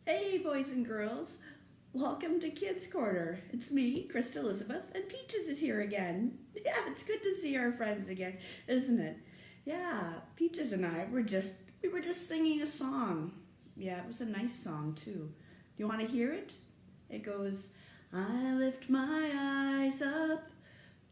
Hey, boys and girls. Welcome to Kids Corner. It's me, Krista Elizabeth, and Peaches is here again. Yeah, it's good to see our friends again, isn't it? Yeah, Peaches and I were just singing a song. Yeah, it was a nice song too. Do you want to hear it? It goes, I lift my eyes up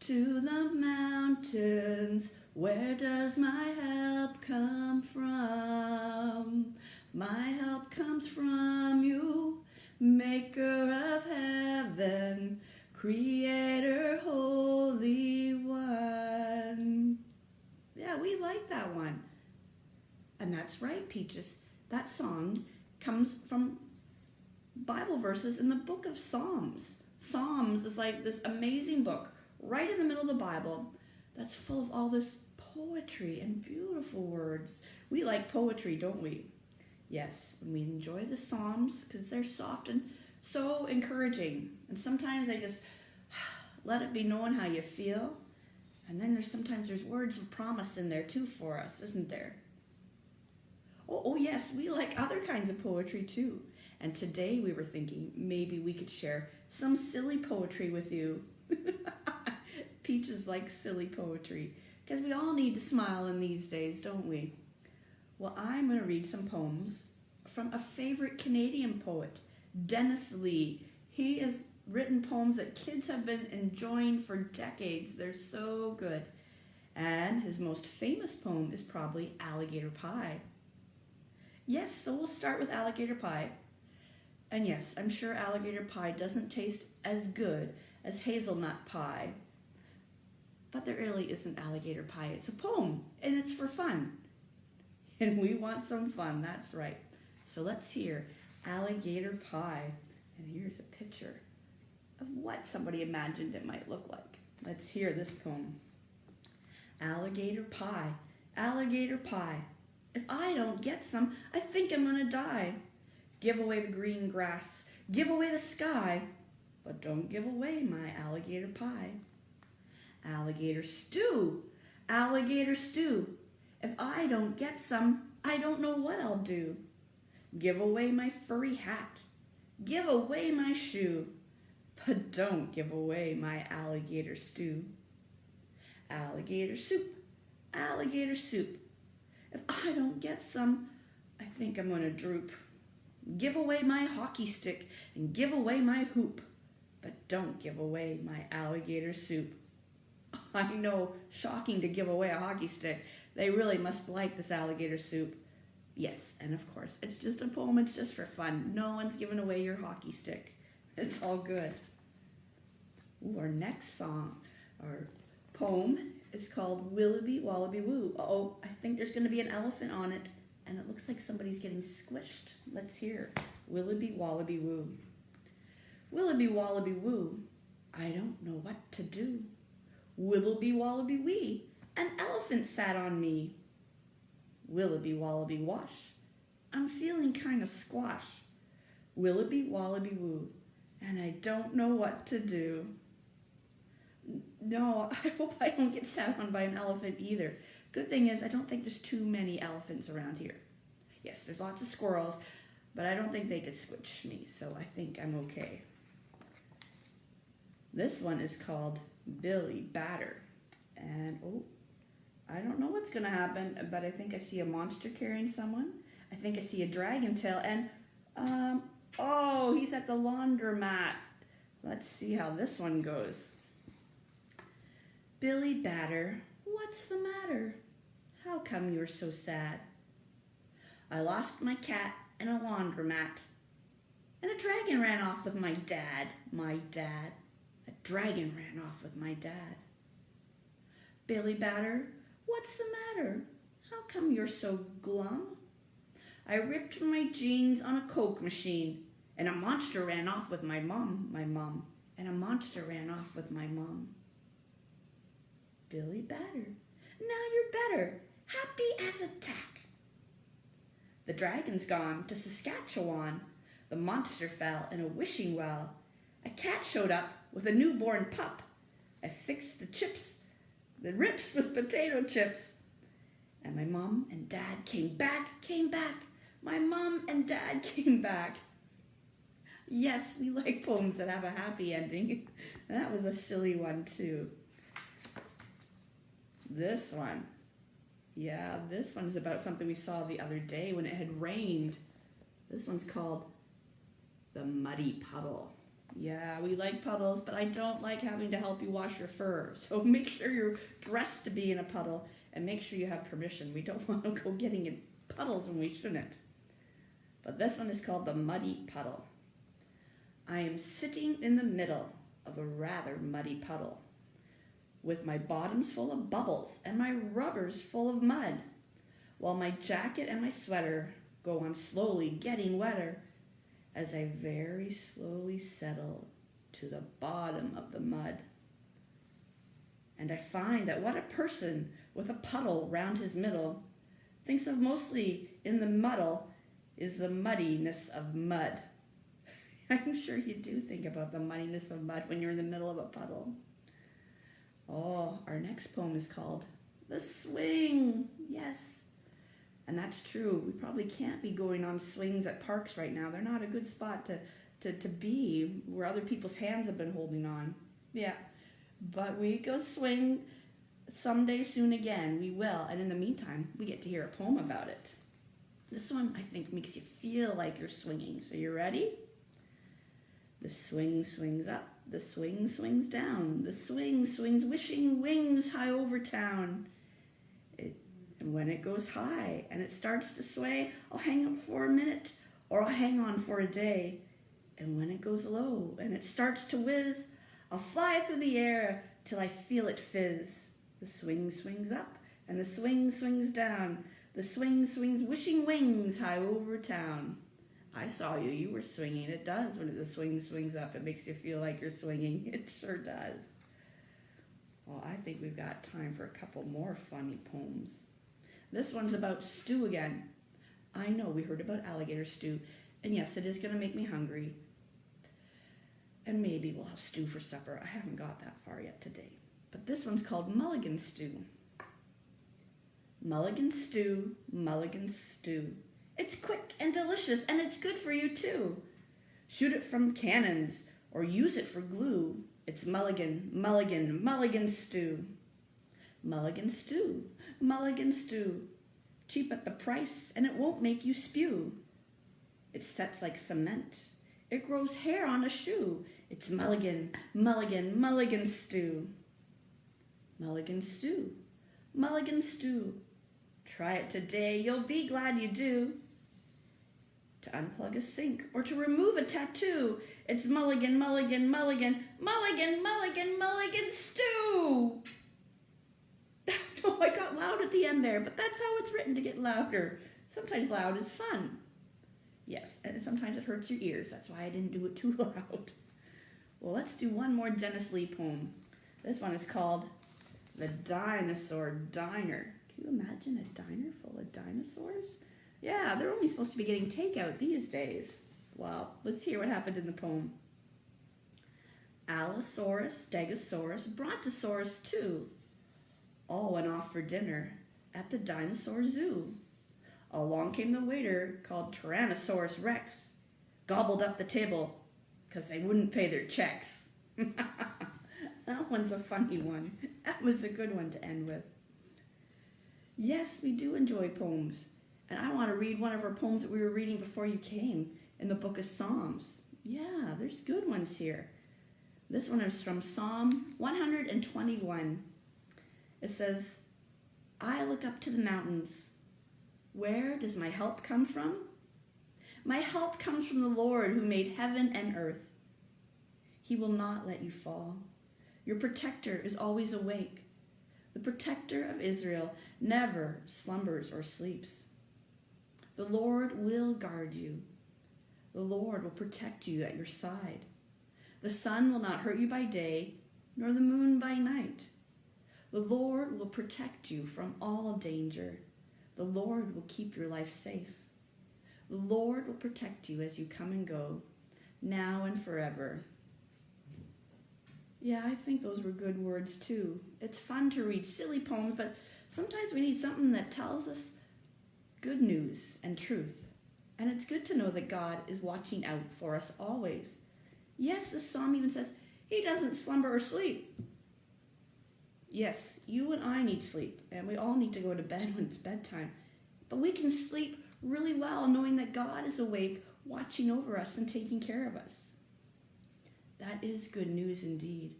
to the mountains. Where does my help come from? My help comes from you, Maker of heaven, Creator, Holy One. Yeah, we like that one. And that's right, Peaches. That song comes from Bible verses in the book of Psalms. Psalms is like this amazing book right in the middle of the Bible that's full of all this poetry and beautiful words. We like poetry, don't we? Yes, and we enjoy the Psalms because they're soft and so encouraging. And sometimes they just let it be known how you feel. And then sometimes there's words of promise in there too for us, isn't there? Oh yes, we like other kinds of poetry too. And today we were thinking maybe we could share some silly poetry with you. Peaches likes silly poetry because we all need to smile in these days, don't we? Well, I'm going to read some poems from a favorite Canadian poet, Dennis Lee. He has written poems that kids have been enjoying for decades. They're so good. And his most famous poem is probably Alligator Pie. Yes, so we'll start with Alligator Pie. And yes, I'm sure alligator pie doesn't taste as good as hazelnut pie. But there really isn't alligator pie. It's a poem, and it's for fun. And we want some fun, that's right. So let's hear Alligator Pie. And here's a picture of what somebody imagined it might look like. Let's hear this poem. Alligator pie, alligator pie. If I don't get some, I think I'm gonna die. Give away the green grass, give away the sky, but don't give away my alligator pie. Alligator stew, alligator stew. If I don't get some, I don't know what I'll do. Give away my furry hat. Give away my shoe. But don't give away my alligator stew. Alligator soup. Alligator soup. If I don't get some, I think I'm gonna droop. Give away my hockey stick and give away my hoop. But don't give away my alligator soup. I know, shocking to give away a hockey stick. They really must like this alligator soup. Yes, and of course, it's just a poem, it's just for fun. No one's giving away your hockey stick. It's all good. Ooh, our next song, our poem, is called Willoughby Wallaby Woo. Uh-oh, I think there's going to be an elephant on it, and it looks like somebody's getting squished. Let's hear Willoughby Wallaby Woo. Willoughby Wallaby Woo, I don't know what to do. Willoughby Wallaby Wee, an elephant sat on me. Willoughby Wallaby Wash, I'm feeling kind of squash. Willoughby Wallaby Woo, and I don't know what to do. No, I hope I don't get sat on by an elephant either. Good thing is I don't think there's too many elephants around here. Yes, there's lots of squirrels, but I don't think they could squish me, so I think I'm okay. This one is called Billy Batter. And, I don't know what's going to happen, but I think I see a monster carrying someone. I think I see a dragon tail, and, he's at the laundromat. Let's see how this one goes. Billy Batter, what's the matter? How come you're so sad? I lost my cat in a laundromat, and a dragon ran off with my dad. A dragon ran off with my dad. Billy Batter, what's the matter? How come you're so glum? I ripped my jeans on a Coke machine, and a monster ran off with my mom, and a monster ran off with my mom. Billy Batter, now you're better, happy as a tack. The dragon's gone to Saskatchewan. The monster fell in a wishing well. A cat showed up with a newborn pup. I fixed the rips with potato chips. And my mom and dad came back. My mom and dad came back. Yes, we like poems that have a happy ending. That was a silly one too. This one. Yeah, this one's about something we saw the other day when it had rained. This one's called The Muddy Puddle. Yeah, we like puddles, but I don't like having to help you wash your fur. So make sure you're dressed to be in a puddle and make sure you have permission. We don't want to go getting in puddles when we shouldn't. But this one is called The Muddy Puddle. I am sitting in the middle of a rather muddy puddle, with my bottoms full of bubbles and my rubbers full of mud, while my jacket and my sweater go on slowly getting wetter as I very slowly settle to the bottom of the mud. And I find that what a person with a puddle round his middle thinks of mostly in the muddle is the muddiness of mud. I'm sure you do think about the muddiness of mud when you're in the middle of a puddle. Oh, our next poem is called The Swing. Yes. And that's true. We probably can't be going on swings at parks right now. They're not a good spot to be where other people's hands have been holding on. Yeah. But we go swing someday soon again. We will. And in the meantime, we get to hear a poem about it. This one, I think, makes you feel like you're swinging. So you ready? The swing swings up, the swing swings down, the swing swings wishing wings high over town. And when it goes high and it starts to sway, I'll hang up for a minute or I'll hang on for a day. And when it goes low and it starts to whiz, I'll fly through the air till I feel it fizz. The swing swings up and the swing swings down, the swing swings wishing wings high over town. I saw you. You were swinging. It does when the swing swings up. It makes you feel like you're swinging. It sure does. Well, I think we've got time for a couple more funny poems. This one's about stew again. I know we heard about alligator stew. And yes, it is going to make me hungry. And maybe we'll have stew for supper. I haven't got that far yet today. But this one's called mulligan stew. Mulligan stew, mulligan stew. It's quick and delicious, and it's good for you, too. Shoot it from cannons, or use it for glue. It's mulligan, mulligan, mulligan stew. Mulligan stew, mulligan stew. Cheap at the price, and it won't make you spew. It sets like cement. It grows hair on a shoe. It's mulligan, mulligan, mulligan stew. Mulligan stew, mulligan stew. Try it today, you'll be glad you do. To unplug a sink or to remove a tattoo, it's mulligan, mulligan, mulligan, mulligan, mulligan, mulligan stew. Oh, I got loud at the end there, but that's how it's written, to get louder. Sometimes loud is fun. Yes, and sometimes it hurts your ears. That's why I didn't do it too loud. Well, let's do one more Dennis Lee poem. This one is called The Dinosaur Diner. Can you imagine a diner full of dinosaurs? Yeah, they're only supposed to be getting takeout these days. Well, let's hear what happened in the poem. Allosaurus, Stegosaurus, Brontosaurus too, all went off for dinner at the dinosaur zoo. Along came the waiter called Tyrannosaurus Rex, gobbled up the table because they wouldn't pay their checks. That one's a funny one. That was a good one to end with. Yes, we do enjoy poems. And I want to read one of our poems that we were reading before you came in the book of Psalms. Yeah, there's good ones here. This one is from Psalm 121. It says, I look up to the mountains. Where does my help come from? My help comes from the Lord who made heaven and earth. He will not let you fall. Your protector is always awake. The protector of Israel never slumbers or sleeps. The Lord will guard you. The Lord will protect you at your side. The sun will not hurt you by day, nor the moon by night. The Lord will protect you from all danger. The Lord will keep your life safe. The Lord will protect you as you come and go, now and forever. Yeah, I think those were good words too. It's fun to read silly poems, but sometimes we need something that tells us good news and truth. And it's good to know that God is watching out for us always. Yes, the psalm even says, he doesn't slumber or sleep. Yes, you and I need sleep, and we all need to go to bed when it's bedtime. But we can sleep really well knowing that God is awake, watching over us and taking care of us. That is good news indeed.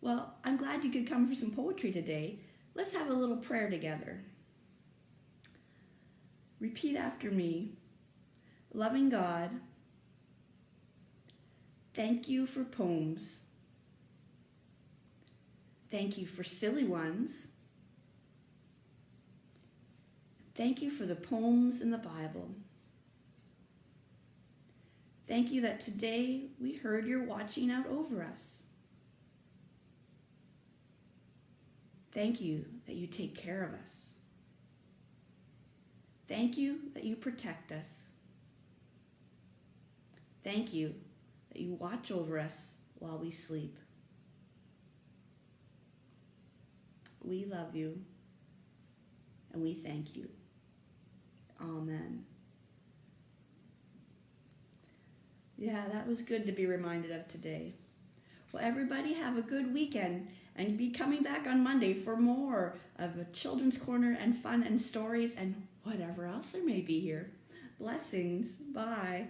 Well, I'm glad you could come for some poetry today. Let's have a little prayer together. Repeat after me. Loving God, thank you for poems. Thank you for silly ones. Thank you for the poems in the Bible. Thank you that today we heard you're watching out over us. Thank you that you take care of us. Thank you that you protect us. Thank you that you watch over us while we sleep. We love you and we thank you. Amen. Yeah, that was good to be reminded of today. Well, everybody have a good weekend and be coming back on Monday for more of a Children's Corner and fun and stories and whatever else there may be here. Blessings. Bye.